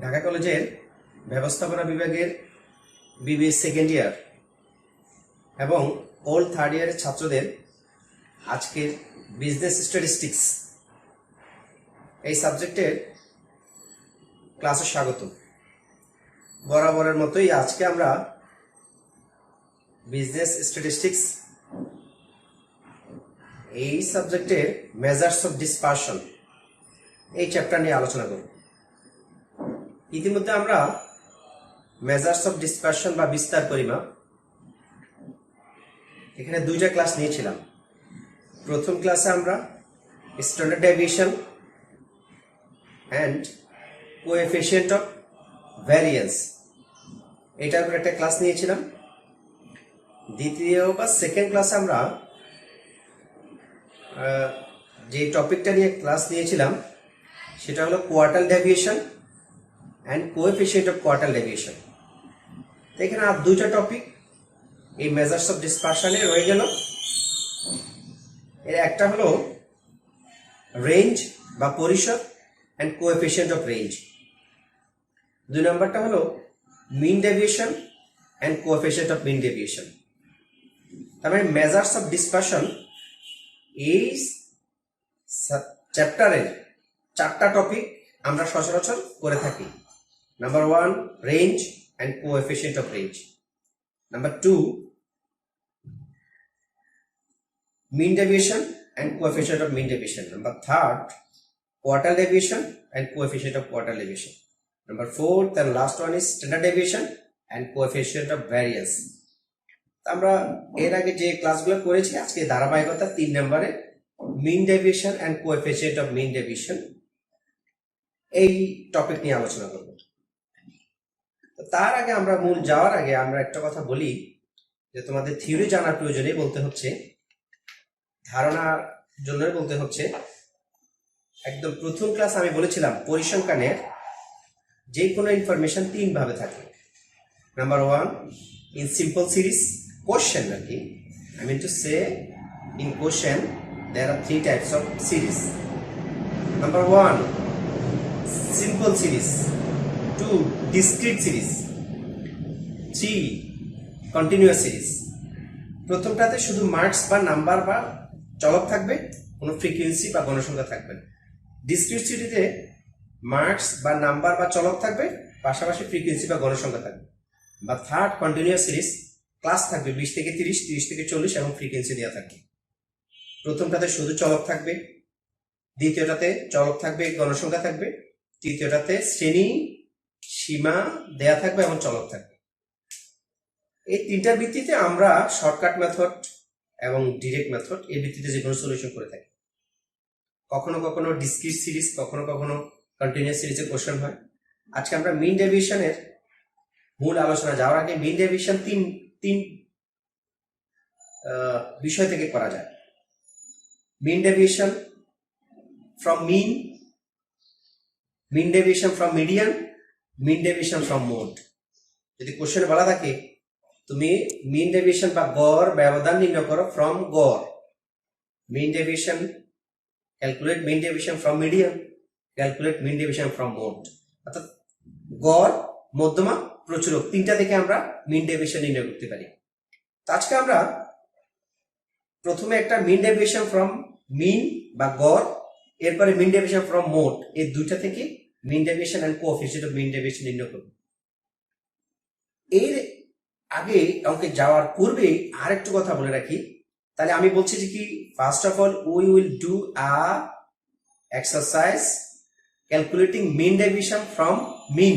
ঢাকা কলেজের ব্যবস্থাপনা বিভাগের বিবিএ সেকেন্ড ইয়ার এবং ওল্ড থার্ড ইয়ারের ছাত্রদের আজকের বিজনেস স্ট্যাটিস্টিক্স এই সাবজেক্টের ক্লাসে স্বাগত। বরাবরের মতোই আজকে আমরা বিজনেস স্ট্যাটিস্টিক্স এই সাবজেক্টের মেজার্স অফ ডিসপারশন এই চ্যাপ্টার নিয়ে আলোচনা করব। ইতিমধ্যে আমরা মেজার্স অফ ডিসপারশন বা বিস্তার পরিমাপ এখানে দুইটা ক্লাস নিয়েছিলাম। প্রথম ক্লাসে আমরা standard deviation and coefficient of variance এটার উপর একটা ক্লাস নিয়েছিলাম। দ্বিতীয় বা সেকেন্ড ক্লাসে আমরা যে টপিকটা নিয়ে ক্লাস নিয়েছিলাম সেটা হলো quartile deviation and coefficient of quartile deviation. তো এখানে আর দুইটা টপিক এই মেজার্স অফ ডিসপারশনে রয়ে গেল। এর একটা হলো রেঞ্জ বা পরিসর অ্যান্ড কোএফিসিয়েন্ট অফ রেঞ্জ। দুই নম্বরটা হলো mean deviation and coefficient of mean deviation. তার মানে মেজার্স অফ ডিসপারশন এই চ্যাপ্টারের চারটা টপিক আমরা সচরাচর করে থাকি। Number 1 range and coefficient of range, number 2 mean deviation and coefficient of mean deviation, number 3 quartile deviation and coefficient of quartile deviation, number 4th and last one is standard deviation and coefficient of variance. আমরা এর আগে যে ক্লাসগুলো করেছি আজকে ধারাবাহিকতা 3 নম্বরে mean deviation and coefficient of mean deviation এই টপিক নিয়ে আলোচনা করব। তো তার আগে আমরা মূল যাওয়ার আগে আমরা একটা কথা বলি যে তোমাদের থিওরি জানার প্রয়োজনে বলতে হচ্ছে, ধারণার জন্য বলতে হচ্ছে। একদম প্রথম ক্লাস আমি বলেছিলাম পরিসংখ্যানের যে কোনো ইনফরমেশন তিন ভাবে থাকে। Number 1 in simple series question, নাকি I mean to say in question there are 3 types of series. Number 1 simple series, 2 discrete series, 3 continuous series. প্রথমটাতে শুধু মার্কস বা নাম্বার বা চলক থাকবে, কোনো ফ্রিকোয়েন্সি বা গণসংখ্যা থাকবে না। ডিসক্রিট সিরিজে মার্কস বা নাম্বার বা চলক থাকবে, পাশাপাশি ফ্রিকোয়েন্সি বা গণসংখ্যা থাকবে। বা থার্ড কন্টিনিউয়াস সিরিজ ক্লাস থাকবে 20 থেকে 30, 30 থেকে 40 এবং ফ্রিকোয়েন্সি দেওয়া থাকবে। প্রথমটাতে শুধু চলক থাকবে, দ্বিতীয়টাতে চলক থাকবে, গণসংখ্যা থাকবে, তৃতীয়টাতে শ্রেণী সীমা দেয়া থাকবে এবং চলক থাকবে। এই তিনটার ভিত্তিতে আমরা শর্টকাট মেথড এবং ডিরেক্ট মেথড এর ভিত্তিতে যে কোনো সলিউশন করে থাকি। কখনো কখনো ডিসক্রিট সিরিজ, কখনো কখনো কন্টিনিউয়াস সিরিজে কোশ্চেন হয়। আজকে আমরা মিন ডেভিয়েশনের মূল আলোচনা যাওয়ার আগে মিন ডেভিয়েশন তিন বিষয় থেকে করা যায়। Mean deviation from mean, mean deviation from median, mean deviation from mode. যদি কোশ্চেনে বলা থাকে তুমি মিন ডেভিয়েশন বা গড় ব্যবধান নির্ণয় করো ফ্রম গড়, mean deviation calculate mean deviation from median, calculate mean deviation from mode. অর্থাৎ গড়, মধ্যমা, প্রচুরক তিনটা থেকে আমরা মিন ডেভিয়েশন নির্ণয় করতে পারি। তো আজকে আমরা প্রথমে একটা মিন ডেভিয়েশন ফ্রম মিন বা গড়, এরপরে মিন ডেভিয়েশন ফ্রম মোড, এই দুইটা থেকে mean deviation and coefficient of mean deviation নির্ণয় করব। এর আগে অঙ্কে যাওয়ার পূর্বে আরেকটু কথা বলে রাখি। তাহলে আমি বলছি যে কি, first of all we will do a exercise calculating mean deviation from mean,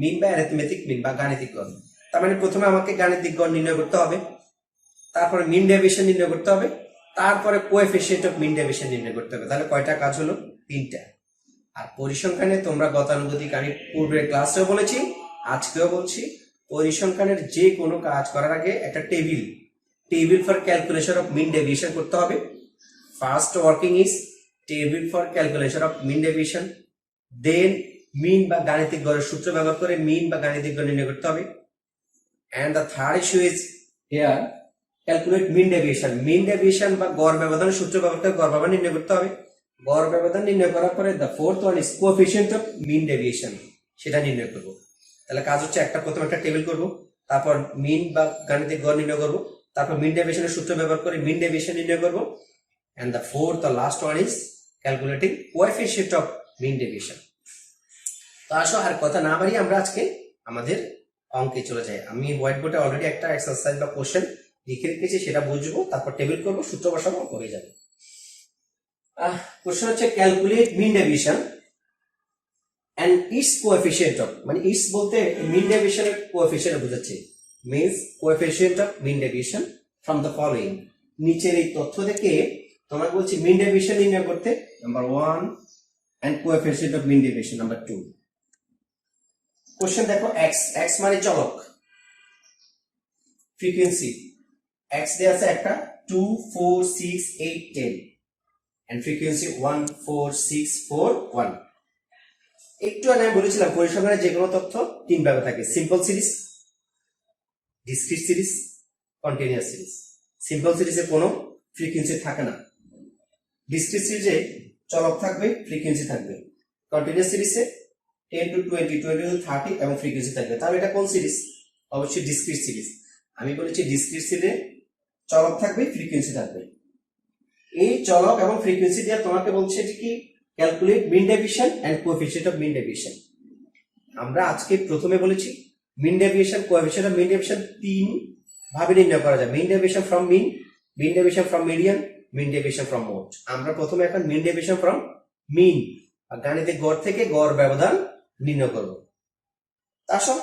mean বা অ্যারিথমেটিক মিন বা গাণিতিক গড়। তার মানে প্রথমে আমাকে গাণিতিক গড় নির্ণয় করতে হবে, তারপরে মিন ডেভিয়েশন নির্ণয় করতে হবে, তারপরে কোএফিসিয়েন্ট অফ মিন ডেভিয়েশন নির্ণয় করতে হবে। তাহলে কয়টা কাজ হলো? 3টা। আর পরিসংখ্যানে তোমরা গতানুগতিক আমি পূর্বের ক্লাসেও বলেছি, আজকেও বলছি, পরিসংখ্যানের যে কোনো কাজ করার আগে একটা table for calculation of mean deviation করতে হবে। First working is table for calculation of mean deviation, then mean বা গাণিতিক গড়ের সূত্র ব্যবহার করে মিন বা গাণিতিক গড় নির্ণয় করতে হবে। And the third issue is here calculate mean deviation, mean deviation বা গড় ব্যবধানের সূত্র ব্যবহার করে গড় ব্যবধান নির্ণয় করতে হবে। গড় ব্যবধান নির্ণয় করার পরে the fourth one is coefficient of mean deviation, সেটা নির্ণয় করব। তাহলে কাজ হচ্ছে প্রথমে একটা টেবিল করব, তারপর মিন বা গাণিতিক গড় নির্ণয় করব, তারপর মিন ডেভিয়েশনের সূত্র ব্যবহার করে মিন ডেভিয়েশন নির্ণয় করব, and the fourth, the last one is calculating coefficient of mean deviation. তো আসো আর কথা না বাড়িয়ে আমরা আজকে আমাদের অঙ্কে চলে যাই। আমি হোয়াইট বোর্ডে অলরেডি একটা এক্সারসাইজ বা কোশ্চেন লিখে রেখেছি, সেটা বুঝবো, তারপর টেবিল করব, সূত্র বসাবো, হয়ে যাবে। কোশ্চেন হচ্ছে calculate mean deviation and its coefficient of, মানে ইটস বলতে মিন ডেভিয়েশনের কোএফিসিয়েন্ট বোঝাচ্ছে, means coefficient of mean deviation from the following. নিচের এই তথ্য থেকে তোমাকে বলছি মিন ডেভিয়েশন নির্ণয় করতে, number 1, and coefficient of mean deviation number 2। Question দেখো, x মানে চলক, ফ্রিকোয়েন্সি x দেয়া আছে একটা 2, 4, 6, 8, 10 and frequency 1, 4, 6, 4, 1। একটু আগে আমি বলেছিলাম পরিসংখ্যানের যে কোনো তথ্য তিন ভাগে থাকে, simple series, discrete series, continuous series. Simple সিরিজে কোনো ফ্রিকোয়েন্সি থাকে না, ডিসক্রিট সিরিজে চলক থাকবে, ফ্রিকোয়েন্সি থাকবে, কন্টিনিউয়াস সিরিজে 10 to 20, 20 to 30 এবং ফ্রিকোয়েন্সি থাকবে। তাহলে এটা কোন সিরিজ? অবশ্যই ডিসক্রিট সিরিজ। আমি বলেছি ডিসক্রিট সিরিজে চলক থাকবে, ফ্রিকোয়েন্সি থাকবে। এই চলক এবং ফ্রিকোয়েন্সি দিয়ে তোমাকে বলছে যে কি calculate mean deviation and coefficient of mean deviation. আমরা আজকে প্রথমে বলেছি mean deviation, coefficient of mean deviation তিন ভাবে নির্ণয় করা যায়, mean deviation from mean, mean deviation from median, mean deviation from mode. আমরা প্রথমে এখন মিন ডেভিয়েশন ফ্রম মিন বা গাণিতিক গড় থেকে গড় ব্যবধান নির্ণয় করব। আসো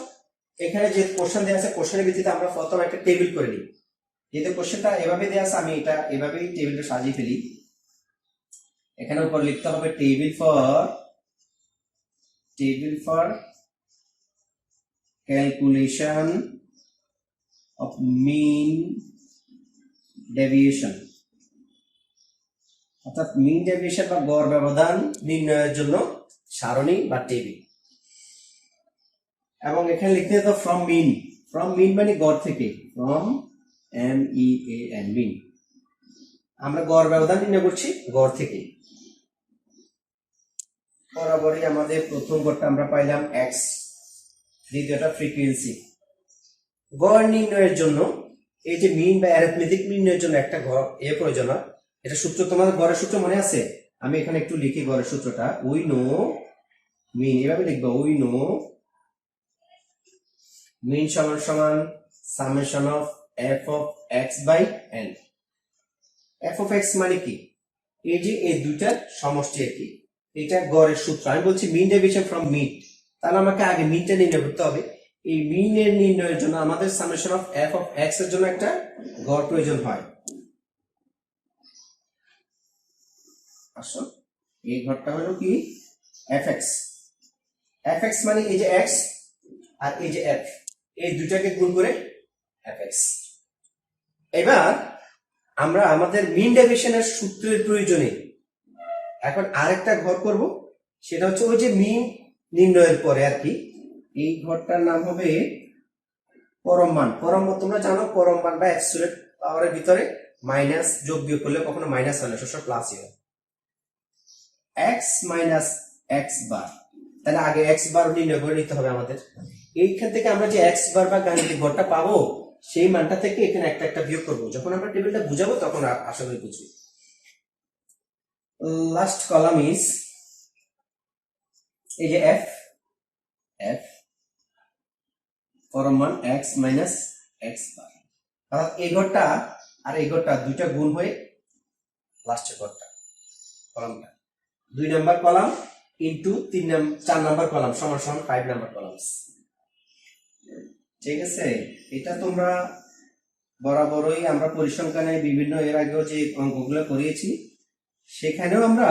এখানে যে কোশ্চেন দেওয়া আছে, কোশ্চেনের ভিত্তিতে আমরা প্রথম একটা টেবিল করে নিই। যেহেতু কোশ্চেনটা এভাবে দেওয়া আছে, আমি এটা এভাবেই টেবিলটা সাজিয়ে ফেলি। এখানে উপর লিখতে হবে table for calculation of mean deviation, অর্থাৎ মিন ডেভিয়েশন বা গড় ব্যবধান নির্ণয়ের জন্য সারণী বা টেবিল। এবং এখানে লিখতে হবে ফ্রম মিন মানে গড় থেকে, ফ্রম MEAN মিন। আমরা গড় ব্যবধান নির্ণয় করছি গড় থেকে। বরাবরই আমাদের প্রথম গড়টা আমরা পাইলাম x, দ্বিতীয়টা ফ্রিকোয়েন্সি। গড় নির্ণয়ের জন্য এই যে মিন বা অ্যারিথমেটিক নির্ণয়ের জন্য একটা গড় প্রয়োজন হয়। এটা সূত্র তোমাদের গড়ের সূত্র মনে আছে? আমি এখানে একটু লিখি গড়ের সূত্রটা। উই নো মিন, এভাবে লিখবো, উই নো মিন সমান সমান summation of f of x by n। f of x মানে কি? এই যে এই দুইটার সমষ্টি আর কি, এটা গড়ের সূত্র। আমি বলছি মিন ডেভিয়েশন ফ্রম মিন, তাহলে আমাকে আগে মিনটা নির্ণয় করতে হবে। এই মিনের নির্ণয়ের জন্য আমাদের summation of f of x এর জন্য একটা গড় প্রয়োজন হয়। আসো এই ঘরটা হলো কি fx। fx মানে এই যে x আর এই যে f, এই দুটাকে গুণ করে fx। এবার আমরা আমাদের মিন ডেভিয়েশনের সূত্রের প্রয়োজনে এখন আরেকটা ঘর করব, সেটা হচ্ছে ওই যে মিন নির্ণয়ের পরে আর কি, এই ঘরটার নাম হবে পরম মান। পরম মান তোমরা জানো, পরম মান বা অ্যাবসলিউট পাওয়ারের ভিতরে মাইনাস যোগ বিয়োগ করলে কখনো মাইনাস হয় না, সবসময় প্লাসই হয়। x মাইনাস x বার, তাহলে আগে x বার নির্ণয় করে নিতে হবে আমাদের। এইখান থেকে আমরা যে x বার বা গাণিতিক গড়টা পাবো, সেই মানটা থেকে এখানে একটা একটা বিয়োগ করবো। যখন আমরা টেবিলটা বুঝাবো তখন আশা করি বুঝবি। লাস্ট কলাম ইজ এই যে f পরম মান x মাইনাস x বার, অর্থাৎ এই ঘরটা আর এই ঘরটা দুইটা গুণ হয়ে লাস্টের ঘরটা কলামটা 2 number column into 4 number column সমান সমান 5 নাম্বার কলামস। ঠিক আছে, এটা তোমরা বরাবরই আমরা পরিসংখ্যানে বিভিন্ন এর আগেও যে অঙ্কগুলো করিয়েছি সেখানেও আমরা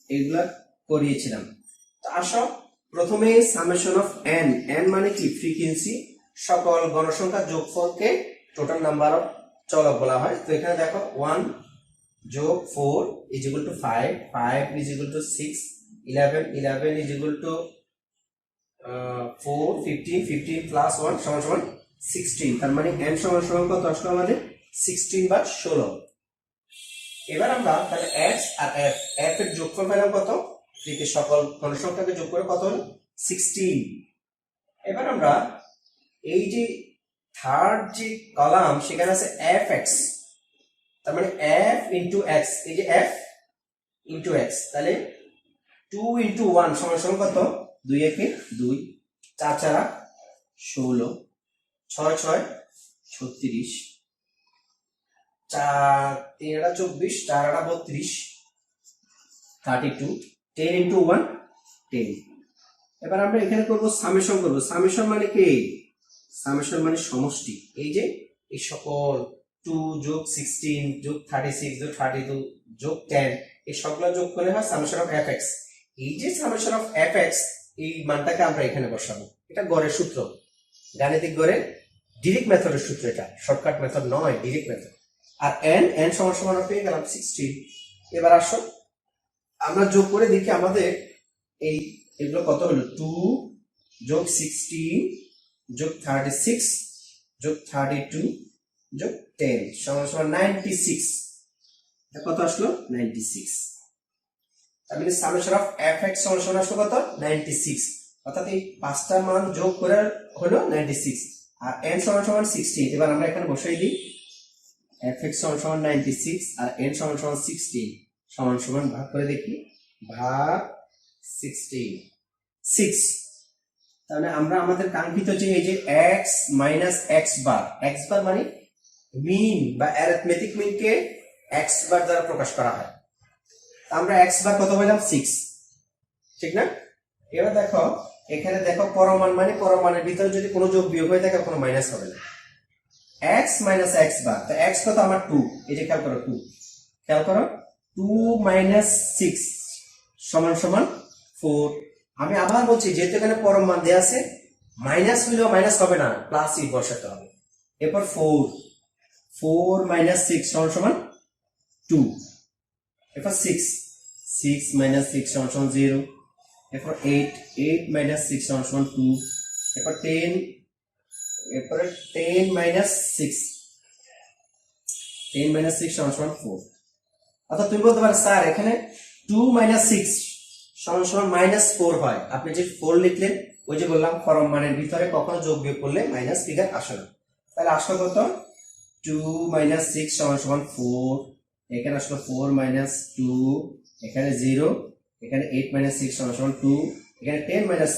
এগুলা করিয়েছিলাম। তো আসো প্রথমে সামেশন অফ n মানে কি ফ্রিকোয়েন্সি, সকল গণসংখ্যার যোগফলকে টোটাল নাম্বার অফ চলক বলা হয়। তো এখানে দেখো 1 যোগ 4 is equal two 5, 5 is equal two 6, 11, 11 is equal two 4, 15, 15 plus 1 সমান সমান 16। তার মানে n সমান সমান কত আসলো আমাদের 16 বা 16। এবার আমরা তাহলে x আর f এর যোগফল পেলাম কত থেকে সকল গণসংখ্যাকে যোগ করে কত হলো 16। এবার আমরা এই যে থার্ড যে কলাম সেখানে আছে fx, তার মানে f ইন্টু x, এই যে f ইন্টু x, তাহলে 2 ইন্টু 1 সমান সমান কত 2 একে 2, 4 4 16, 6 6 36, 4 3 24, 4 32, 32, 10 ইন্টু 1 10। এবার আমরা এখানে করব সামেশন করব। সামেশন মানে কি? সামেশন মানে সমষ্টি। এই যে এই সকল 2 যোগ 16 যোগ 36 যোগ 32 যোগ 10 এই সবগুলো যোগ করে হয় সামেশন অফ fx। এই যে সামেশন অফ fx এই মানটাকে আমরা এখানে বসাবো। এটা গড়ের সূত্র, গাণিতিক গড়ের ডিরেক্ট মেথডের সূত্র, এটা শর্টকাট মেথড নয়, ডিরেক্ট মেথড। আর n সমান সমান পেয়ে গেলাম 16। এবার আসো আমরা যোগ করে দেখি আমাদের এই এগুলো কত হলো। 2 যোগ 16 যোগ 36 যোগ 32 যোগ 10 সমান সমান 96। এটা কত আসলো 96। তার মানে সামেশন অফ fx সমান সমান আসলো কত 96। অর্থাৎ এই পাঁচটা মান যোগ করে হলো 96 আর n সমান সমান 16। এবার আমরা এখানে বসাই দিই fx সমান সমান 96 আর n সমান সমান 16 সমান সমান ভাগ করে দেখি, ভাগ 16 6। তাহলে আমরা আমাদের কাঙ্ক্ষিত যে এই যে x মাইনাস x বার মানে মিন বা অ্যারিথমেটিক মিনকে x বার দ্বারা প্রকাশ করা হয়। আমরা x বার কত পেলাম 6, ঠিক না? এবার দেখো এখানে দেখো পরমান মানে পরমানের ভিতরে যদি কোনো যোগ বিয়োগ হয়ে থাকে কোনো মাইনাস হবে না। x মাইনাস x বার, তো x কত আমার 2, এই যে খেয়াল করো 2, খেয়াল করো 2 মাইনাস 6 সমান সমান 4। আমি আবার বলছি যেহেতু এখানে পরম মান দেয়া আছে মাইনাস হইলেও মাইনাস হবে না, প্লাসই বসাতে হবে। এরপর 4 মাইনাস 6 সমান সমান 2। এরপর 6 মাইনাস 6 সমান সমান 0। এরপর 8 মাইনাস 6 সমান সমান 2। এরপর 10, এরপরে 10 মাইনাস 6 সমান সমান 4। অর্থাৎ তুমি বলতে পারো স্যার এখানে 2 মাইনাস 6 সমান সমান মাইনাস 4 হয়। আপনি যে 4 লিখলেন, ওই যে বললাম পরম মানের ভিতরে কখনো যোগ বিয়োগ করলে মাইনাস ফিগার আসে না। তাহলে আসলো কত 2 মাইনাস 6 সমান সমান 4। এখানে আসলো 4 মাইনাস 2, এখানে 0, এখানে 8 মাইনাস 6 সমান সমান 2, এখানে 10 মাইনাস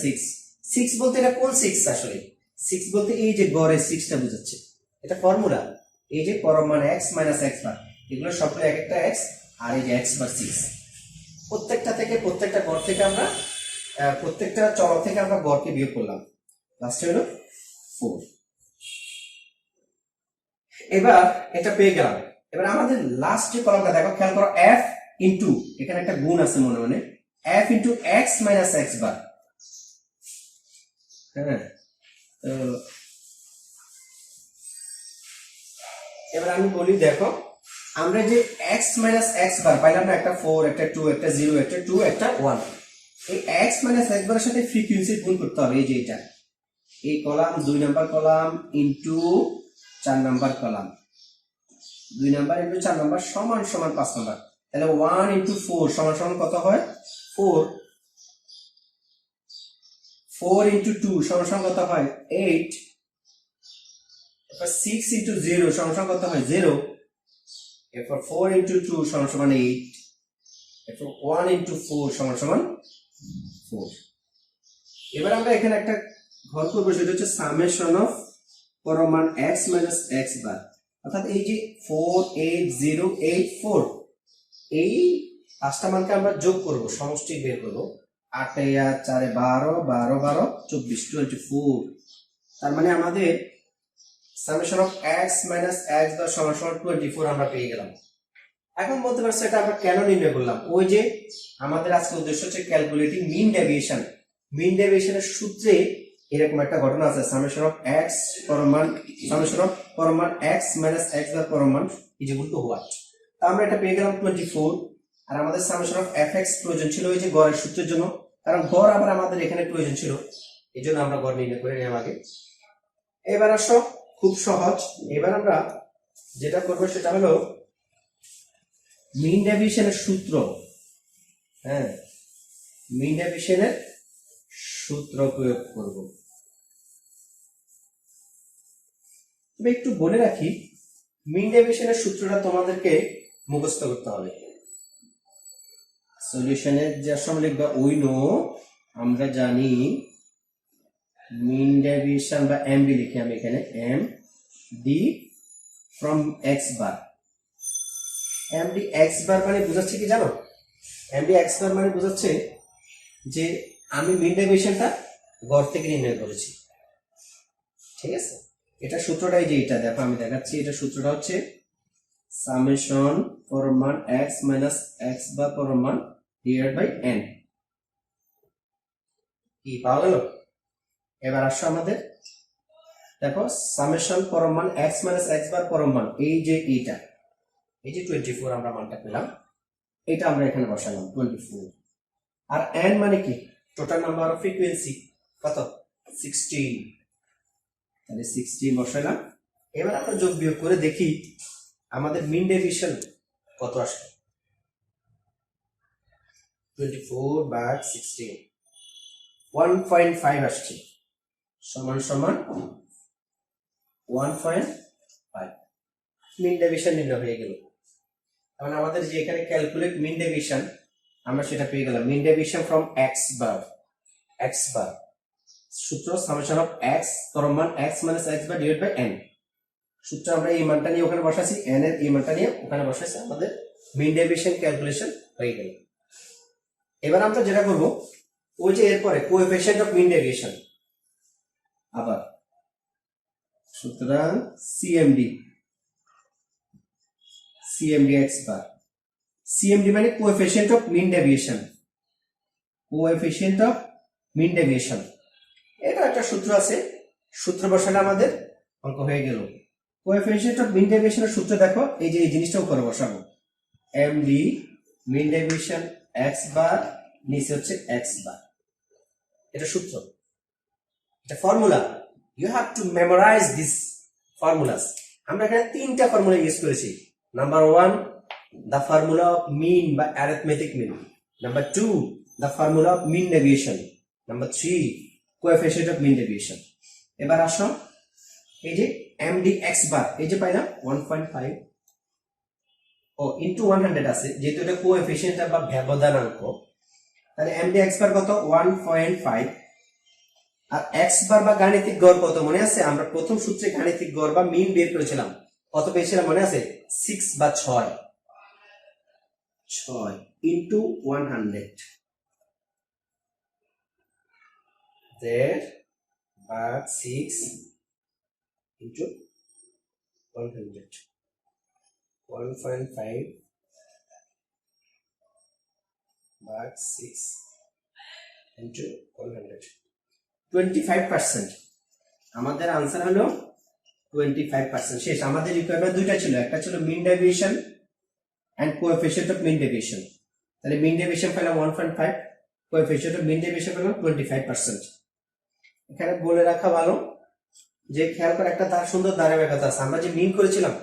6 বলতে এটা কোন 6? আসলে 6 বলতে এই যে গড়ের 6টা বোঝাচ্ছে। এটা ফর্মুলা, এই যে পরম মান x মাইনাস x বার এগুলো সবগুলো এক একটা x আর এই যে x বার 6। প্রত্যেকটা থেকে প্রত্যেকটা গড় থেকে আমরা প্রত্যেকটা চলক থেকে আমরা গড়কে বিয়োগ করলাম, লাস্টে হলো 4। এবার এটা পেয়ে গেলাম। এবার আমাদের লাস্ট যে কলামটা দেখো, খেয়াল করো f ইনটু, এখানে একটা গুণ আছে মনে মনে, f into x minus x বার। হ্যাঁ, তো এবার আমি বলি দেখো আমরা যে x মাইনাস x বার পাইলাম না, একটা 4, একটা 2, একটা 0, একটা 2, একটা 1। এই x মাইনাস x বারের সাথে ফ্রিকোয়েন্সি গুণ করতে হবে। এই যে এটা এই column 2 number column into 4 number column, 2 number into 4 number সমান সমান 5 নাম্বার। তাহলে 1 ইনটু 4 সমান সমান কত হয় 4। 4 ইনটু 2 সমান সমান কত হয় 8। এরপর 6 ইনটু 0 সমান সমান কত হয় 0। এরপর 4 ইনটু 2 সমান সমান 8। এরপর 1 ইনটু 4 সমান সমান 4। এবার আমরা এখানে একটা ঘর করবো, সেটা হচ্ছে সামেশন অফ পরমান x মাইনাস x বার। অর্থাৎ এই যে 4 8 0 8 4 এই পাঁচটা মানকে আমরা যোগ করব, সমষ্টি বের করব। 8 আর 4 12 12 12 24 24। তার মানে আমাদের summation of x minus x বার সমান সমান 24 আমরা পেয়ে গেলাম। এখন বলতে পারছো এটা আমরা কেন নির্ণয় করলাম? ওই যে আমাদের আজকে উদ্দেশ্য হচ্ছে ক্যালকুলেটিং মিন ডেভিয়েশন। মিন ডেভিয়েশনের সূত্রে এরকম একটা ঘটনা আছে, সামেশন অফ x পরমান সামেশন অফ পরমান x মাইনাস x বার পরমান ইজ ইকুয়াল টু হোয়াট। তা আমরা এটা পেয়ে গেলাম 24। আর আমাদের সামেশন অফ fx প্রয়োজন ছিল ওই যে গড়ের সূত্রের জন্য, কারণ গড় আবার আমাদের এখানে প্রয়োজন ছিল, এই জন্য আমরা গড় নির্ণয় করে নিলাম আগে। এবার আসো খুব সহজ, এবার আমরা যেটা করবো সেটা হলো মিন ডেভিয়েশনের সূত্র। হ্যাঁ, মিন ডেভিয়েশনের সূত্র প্রয়োগ করব। তবে একটু বলে রাখি, মিন ডেভিয়েশনের সূত্রটা তোমাদেরকে মুখস্থ করতে হবে। সলিউশনের যে সময় লিখবা উই নো, আমরা জানি, মিন ডেভিয়েশন বা এমডি লিখি আমি এখানে, M D from x bar. MD x bar মানে বুঝাচ্ছে কি জানো? এমডি এক্স বার মানে বুঝাচ্ছে যে আমি মিন ডেভিয়েশনটা গড় থেকে নির্ণয় করেছি। ঠিক আছে, এটা সূত্রটাই যে এটা দেখো আমি দেখাচ্ছি, এটা সূত্রটা হচ্ছে সামেশন পরম মান এক্স মাইনাস এক্স বার পরম মান ডিভাইড বাই এন। কি পাওয়া গেল? এবার আসো আমাদের দেখো সামেশন পরম মান এক্স মাইনাস এক্স বার পরম মান, এই যে এইটা, এই যে 24 আমরা মানটা পেলাম, এটা আমরা এখানে বসালাম 24। আর এন মানে কি? টোটাল নাম্বার অফ ফ্রিকোয়েন্সি কত? 16। তাহলে 16 বসালাম। এবার আমরা যোগ বিয়োগ করে দেখি আমাদের মিন ডেভিয়েশন কত আসে। 24 ভাগ 16 1.5 আসছে, সমান সমান 1.5। মিন ডেভিয়েশন নির্ণয় হয়ে গেল। তাহলে আমাদের যে এখানে ক্যালকুলেট মিন ডেভিয়েশন, আমরা সেটা পেয়ে গেলাম। Mean deviation from x bar, x bar সূত্র সামেশন অফ এক্স পরম মান x minus x bar divide by n. সূত্র আমরা এই মানটা নিয়ে ওখানে বসাচ্ছি, এন এর এই মানটা নিয়ে ওখানে বসাচ্ছি, আমাদের মিন ডেভিয়েশন ক্যালকুলেশন হয়ে গেল। এবার আমরা যেটা করব, ওই যে এরপরে কোএফিশিয়েন্ট অফ মিন ডেভিয়েশন, আবার সুতরাং CMD, CMD x bar, CMD মানে coefficient of mean deviation, coefficient of mean deviation. এটা একটা সূত্র আছে, সূত্র বসালে আমাদের অঙ্ক হয়ে গেল। কোএফিশিয়েন্ট অফ মিন ডেভিয়েশনের সূত্র দেখো, এই যে এই জিনিসটা উপরে বসাবো, MD mean deviation x bar, নিচে হচ্ছে এক্স বার। এটা সূত্র, এটা formula. You have to memorise this formulas. আমরা এখানে তিনটা ফর্মুলা ইউজ করেছি। Number 1, the formula of mean by arithmetic mean. Number 2, the formula of mean deviation. Number 3, coefficient of mean deviation. এবার আসো, এই যে md x bar, এই যে পাইলাম 1.5 ও ইনটু 100 আছে, যেহেতু এটা কোএফিশিয়েন্ট বা ব্যবধানাঙ্ক, তাহলে md x bar কত? 1.5। আর x বার বা গাণিতিক গড় কত মনে আছে? আমরা প্রথম সূত্রে গাণিতিক গড় বা মিন বের করেছিলাম, কত পেয়েছিলাম মনে আছে? 6 বা 6 ইনটু 100, there ভাগ 6 ইনটু 100, 1.5 ভাগ 6 ইনটু 100, 25%। আমাদের আনসার হলো 25%। শেষ। আমাদের রিকোয়ারমেন্ট দুইটা ছিল, একটা ছিল mean deviation and coefficient of mean deviation. তাহলে মিন ডেভিয়েশন পেলাম 1.5, কোএফিশিয়েন্ট অফ মিন ডেভিয়েশন পেলাম 25%। এখানে বলে রাখা ভালো যে খেয়াল করে একটা তার সুন্দর ধারাবাহিকতা আছে। আমরা যে মিন করেছিলাম,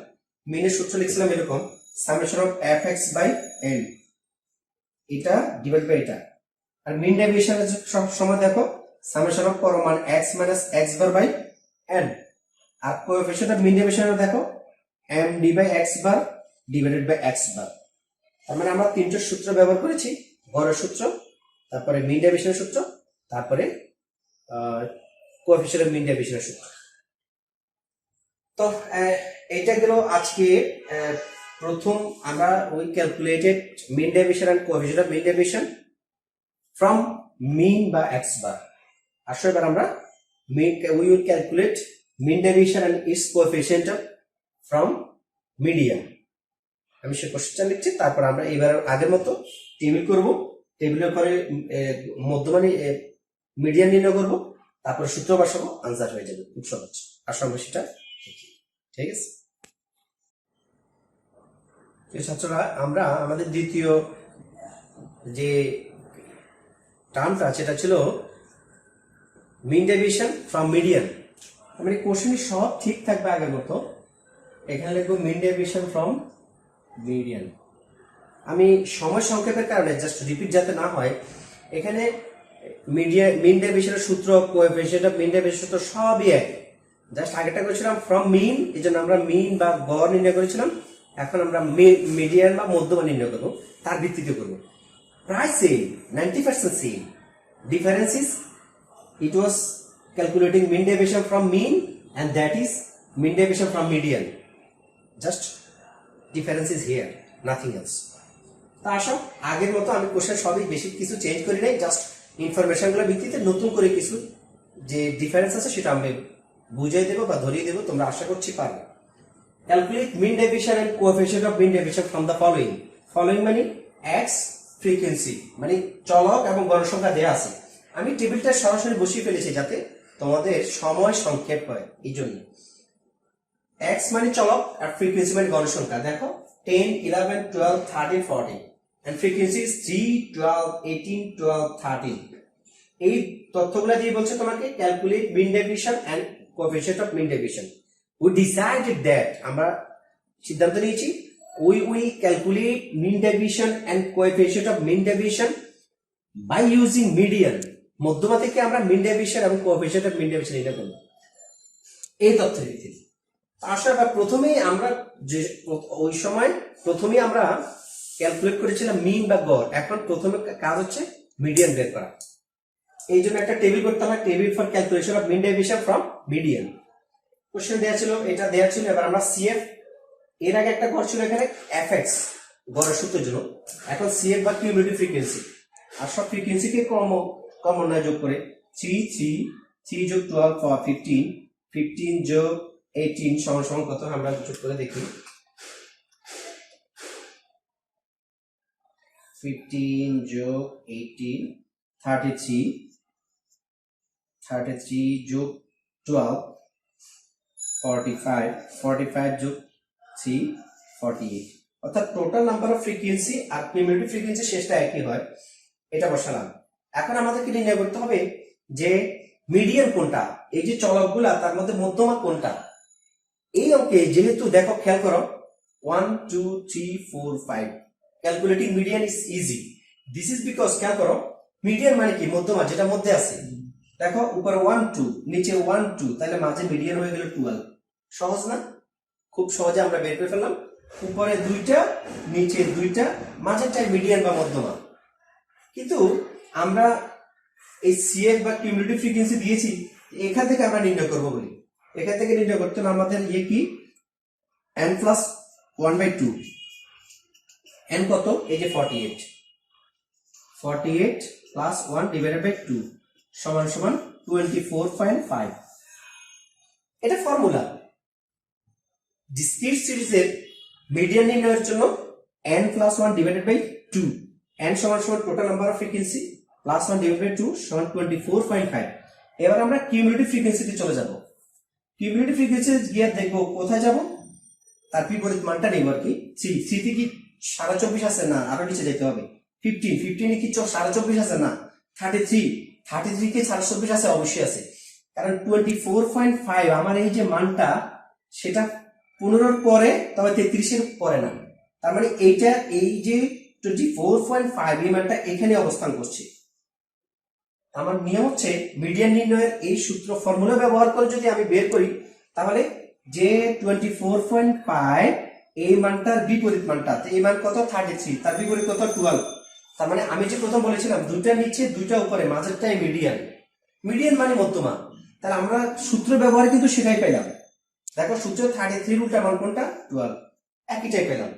মিনের সূত্র লিখছিলাম এরকম, summation of fx by n, এটা ডিভাইড বাই এটা। আর মিন ডেভিয়েশনের সময় দেখো সামেশন অফ পরম মান x minus x bar by n। আর কোএফিশিয়েন্ট অফ মিন ডেভিয়েশনের দেখো md by x bar divided by x bar. তার মানে আমরা তিনটা সূত্র ব্যবহার করেছি, গড়ের সূত্র, তারপরে মিন ডেভিয়েশনের সূত্র, তারপরে কোএফিশিয়েন্ট অফ মিন ডেভিয়েশনের সূত্র। তো এইটা গেল আজকে প্রথম, আমরা we calculated mean deviation and coefficient of mean deviation from mean বা x বার। আসলে এবার আমরা we will calculate mean deviation and its coefficient from median। আমি সে কোশ্চেনটা লিখছি, তারপর আমরা এবার আগের মতো টেবিল করব, টেবিলের পরে মধ্যমানে মিডিয়ান নির্ণয় করব, তারপর সূত্র বসাবো, আনসার হয়ে যাবে, খুব সহজ। আসলে আমরা সেটা ঠিক আছে। ছাত্ররা, আমরা আমাদের দ্বিতীয় যে টার্মটা সেটা ছিল মিন ডেভিয়েশন ফ্রম মিডিয়ান। মানে কোশ্চেনই সব ঠিক থাকবে আগের মতো, এখানে লিখবো মিন ডেভিয়েশন ফ্রম মিডিয়ান। আমি সময় সংক্ষেপের কারণে জাস্ট রিপিট যাতে না হয়, এখানে মিন ডেভিয়েশনের সূত্র, কোএফিসিয়েন্ট অফ মিন ডেভিয়েশন সূত্র সবই এক। জাস্ট আগেটা করেছিলাম ফ্রম মিন, এই জন্য আমরা মিন বা গড় নির্ণয় করেছিলাম। এখন আমরা মিডিয়ান বা মধ্যমা নির্ণয় করবো, তার ভিত্তিতে করবো। প্রায় same, 90% same. Difference is it was calculating mean deviation from mean and that is mean deviation from median. Just difference is here, nothing else. তা আসো আগের মতো আমি কোশ্চেন সবই বেশি কিছু চেঞ্জ করি নাই, জাস্ট ইনফরমেশনগুলোর ভিত্তিতে নতুন করে কিছু যে ডিফারেন্স আছে সেটা আমি বুঝিয়ে দেবো বা ধরিয়ে দেবো, তোমরা আশা করছি পারবে। Calculate mean deviation and coefficient of mean deviation from the following. Following মানে x ফ্রিকোয়েন্সি মানে চলক এবং গণসংখ্যা দেয়া আছে। আমি টেবিলটা সরাসরি বসিয়ে ফেলেছি যাতে তোমাদের সময় সংক্ষেপ হয়, এই জন্য। x মানে চলক আর ফ্রিকোয়েন্সি মানে গণসংখ্যা। দেখো 10, 11, 12, 13, 14 and frequency is 3, 12, 18, 12, 13. এই তথ্যগুলো দিয়ে বলছে তোমাকে calculate mean deviation and coefficient of mean deviation. We decided that আমরা সিদ্ধান্ত নিয়েছি we will calculate mean deviation and coefficient of mean deviation by using median. মধ্যমা থেকে আমরা মিন ডেভিয়েশন এবং কোএফিসিয়েন্ট অফ মিন ডেভিয়েশন নির্ণয় করব এই তথ্যের ভিত্তিতে। আসলে প্রথমেই আমরা যে ওই সময় প্রথমেই আমরা ক্যালকুলেট করেছিলাম মিন বা গড়, এখন প্রথমে কাজ হচ্ছে মিডিয়ান বের করা। এই জন্য একটা টেবিল করতে হয়, table for calculation of mean deviation from median. Question দেওয়া ছিল, এটা দেওয়া ছিল। এবার আমরা সিএফ, এর আগে একটা ঘর ছিল এখানে এফএক্স গড়ের সূত্রের জন্য, এখন সিএফ বা কিউমুলেটিভ ফ্রিকোয়েন্সি। আর সব ফ্রিকোয়েন্সিকে কমন যোগ করে 3 3 3 যোগ 12 15 15 যোগ 18 সমান সমান কত আমরা যোগ করে দেখি। 15 যোগ 18 33 33 যোগ 12 45 45 যোগ 3 48, অর্থাৎ টোটাল নাম্বার অফ ফ্রিকোয়েন্সি আর কিউমুলেটিভ ফ্রিকোয়েন্সি শেষটা একই হয়। এটা বসালাম। এখন আমাদেরকে নির্ণয় করতে হবে যে মিডিয়ান কোনটা, এই যে চলকগুলা তার মধ্যে মধ্যমা কোনটা। এই অঙ্কে যেহেতু দেখো খেয়াল করো 1 2 3 4 5, calculating median is easy. This is because খেয়াল করো মিডিয়ান মানে কি মধ্যমা, যেটা মধ্যে আছে। দেখো উপরে 1 2 নিচে 1 2, তাহলে মাঝে মিডিয়ান হয়ে গেল 12। সহজ না? খুব সহজে আমরা বের করে ফেললাম। উপরে দুইটা নিচে দুইটা, মাঝেরটাই মিডিয়ান বা মধ্যমা। কিন্তু আমরা এই সিএফ বা কিউমুলেটিভ ফ্রিকোয়েন্সি দিয়েছি, এখান থেকে আমরা নির্ণয় করবো বলি। এখান থেকে নির্ণয় করতে হলে আমাদের ইয়ে কি n প্লাস 1/2, n কত, এই যে 48 48 প্লাস 1 ডিভাইডেড বাই 2 সমান সমান 24.5। এটা ফর্মুলা। ডিসক্রিট সিরিজের মিডিয়ান নির্ণয়ের জন্য n plus 1 divided by 2, n সমান সমান total number of frequency plus 1 divided by 2 সমান 24.5। এবার আমরা কিউমুলেটিভ ফ্রিকোয়েন্সিতে চলে যাব। কিউমুলেটিভ ফ্রিকোয়েন্সি গিয়ে দেখবো কোথায় যাব, তার বিপরীত মানটা নেব আর কি। 3 তে কি 24.5 আছে? না, আরো নিচে যেতে হবে। 15 এ কি 24.5 আছে? না। 33 কে 24.5 আছে? অবশ্যই আছে, কারণ 24.5 আমার এই যে মানটা সেটা 15 পরে, তবে 33 এর পরে না। তার মানে এইটা এই যে 24.5 এই মানটা এখানে অবস্থান করছে। আমার নিয়ম হচ্ছে মিডিয়ান নির্ণয়ের এই সূত্র ফর্মুলা ব্যবহার করে যদি আমি বের করি, তাহলে যে 24.5 এই মানটার বিপরীত মানটা, এই মান কত 33, তার বিপরীত কত 12। তার মানে আমি যে প্রথম বলেছিলাম দুইটা নিচে দুইটা উপরে, মাঝেরটাই মিডিয়ান। মিডিয়ান মানে মধ্যমা। তাহলে আমরা সূত্র ব্যবহারে কিন্তু সেটাই পেলাম। দেখো সূত্র 33 উল্টা মান কোনটা? 12, একইটাই পেলাম।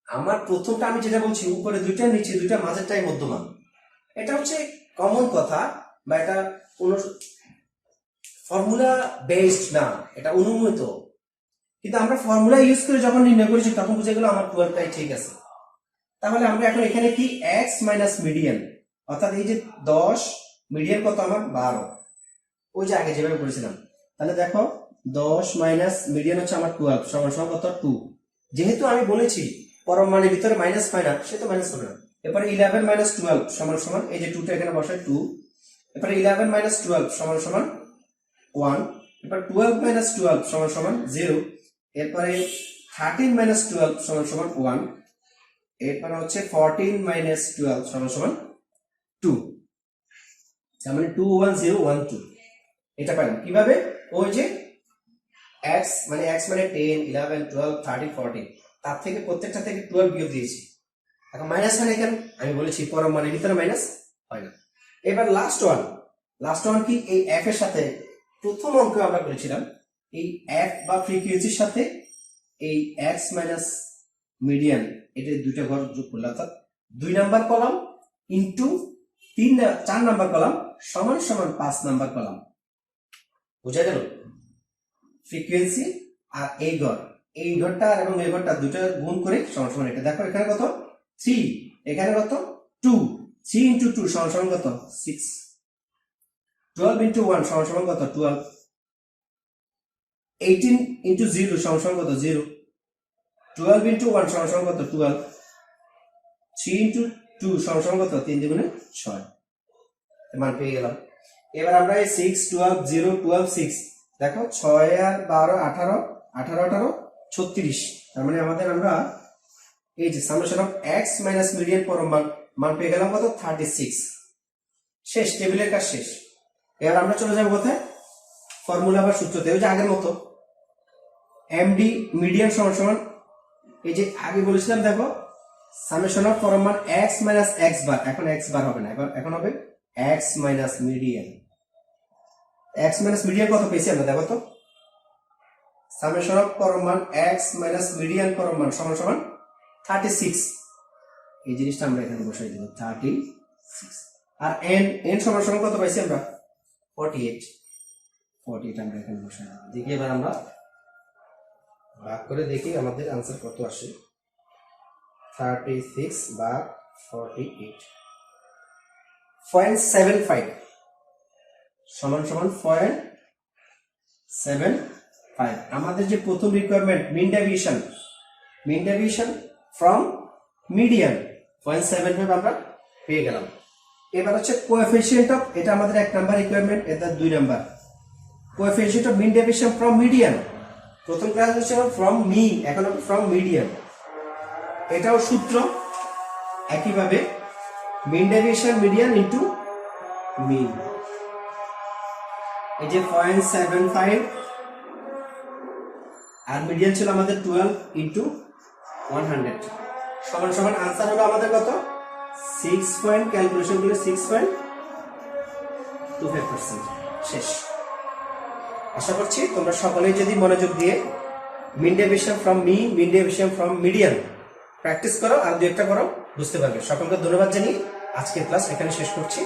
আমার প্রথমটা আমি যেটা বলছি উপরে দুইটা নিচে দুইটা মাঝেরটাই মধ্যমা, এটা হচ্ছে কমন কথা, বা এটা কোন ফর্মুলা বেসড না, এটা অনুমিত। কিন্তু আমরা ফর্মুলা ইউজ করে যখন নির্ণয় করেছি তখন বুঝে গেল আমার 12টাই ঠিক আছে। তাহলে আমরা এখন এখানে কি x মাইনাস মিডিয়ান, অর্থাৎ এই যে 10 মিডিয়ান কত আমার 12, ওই যে আগে যেভাবে করেছিলাম। তাহলে দেখো 10 মাইনাস মিডিয়ান হচ্ছে আমার 12 সমান সমান কত 2। যেহেতু আমি বলেছি পরম মানের ভিতরে মাইনাস হয় না, সে তো মাইনাস হবে না। এরপরে 11 মাইনাস 12 সমান সমান এই যে 2টা এখানে বসায় 2। এরপরে 11 মাইনাস 12 সমান সমান 1। এরপর 12 মাইনাস 12 সমান সমান 0। এরপরে 13 মাইনাস 12 সমান সমান 1। এরপরে হচ্ছে 14 মাইনাস 12 সমান সমান 2। তার মানে 21012 এটা পাইলাম কিভাবে? ওই যে x মানে 10 11 12 13 14 তার থেকে প্রত্যেকটা থেকে 12 বিয়োগ দিয়েছি। এখন মাইনাস হয় না কেন? আমি বলেছি পরম মানের ভিতরে মাইনাস হয় না। এবার লাস্ট ওয়ান কি? এই f এর সাথে প্রথম অঙ্ক আমরা বলেছিলাম এই f বা ফ্রিকোয়েন্সির সাথে এই x মাইনাস মিডিয়ান এটা দুইটা ঘর যোগ করলে অর্থাৎ 2 number column into 4 number column সমান সমান 5 নাম্বার কলাম। বুঝা গেল? ফ্রিকোয়েন্সি আর এই ঘরটা এবং এই ঘরটা দুটো গুণ করে সমান সমান এটা। দেখো এখানে কত 3, এখানে কত 2, 3 ইনটু 2 সমান সমান কত 6, 12 ইনটু 1 সমান সমান কত 12, 18 ইনটু 0 সমান সমান কত 0, 12 ইনটু 1 সমান সমান কত 12, 3 ইনটু 2 সমান সমান কত 3 দুগুণে 6 মান পেয়ে গেলাম। এবার আমরা এই 6 12 0 12 6 দেখো 6 আর 12 18 18 18 36 তার মানে আমরা এই যে summation of x minus median পরম মান পেয়ে গেলাম কত 36। শেষ, টেবিলের কাজ শেষ। এবার আমরা চলে যাব কোথায়? ফর্মুলা বা সূত্রতে। ওই যে আগের মতো এমডি মিডিয়ান সমান সমান এই যে আগে বলেছিলাম দেখো সামেশন অফ পরম মান x মাইনাস x বার, এখন x বার হবে না, এখন হবে x minus median. x minus median কত পেয়েছি আমরা দেখো তো, সামেশন অফ পরম মান x মাইনাস মিডিয়ান পরম মান সমান সমান 36। এই জিনিসটা আমরা এখানে বসাই দেব 36। আর n সমান সমান কত পাইছি আমরা 48 আমরা এখানে বসাই দেব। দেখি এবার আমরা ভাগ করে দেখি আমাদের आंसर কত আসে। 36 বা 48 0.75 সমান সমান 0.75। আমাদের যে প্রথম requirement mean deviation from median 0.75 আমরা পেয়ে গেলাম। এবার হচ্ছে কোএফিশিয়েন্ট অফ, এটা আমাদের 1 নাম্বার রিকোয়ারমেন্ট, এটা 2 number. Coefficient of mean deviation from median, প্রথম ক্লাস হচ্ছে ফ্রম মিন, এখন ফ্রম মিডিয়ান। এটাও সূত্র একইভাবে mean deviation median into mean. এই যে 0.75 আর মিডিয়ান ছিল আমাদের 12 ইনটু 100 সমান সমান आंसर হলো আমাদের কত 6 পয়েন্ট, ক্যালকুলেশন করে 6.25%। শেষ। আশা করছি তোমরা সকলেই যদি মনোযোগ দিয়ে mean deviation from mean, mean deviation from median practice করো আর দুই একটা করো, বুঝতে পারবে। সকলকে ধন্যবাদ জানিয়ে আজকের ক্লাস এখানে শেষ করছি।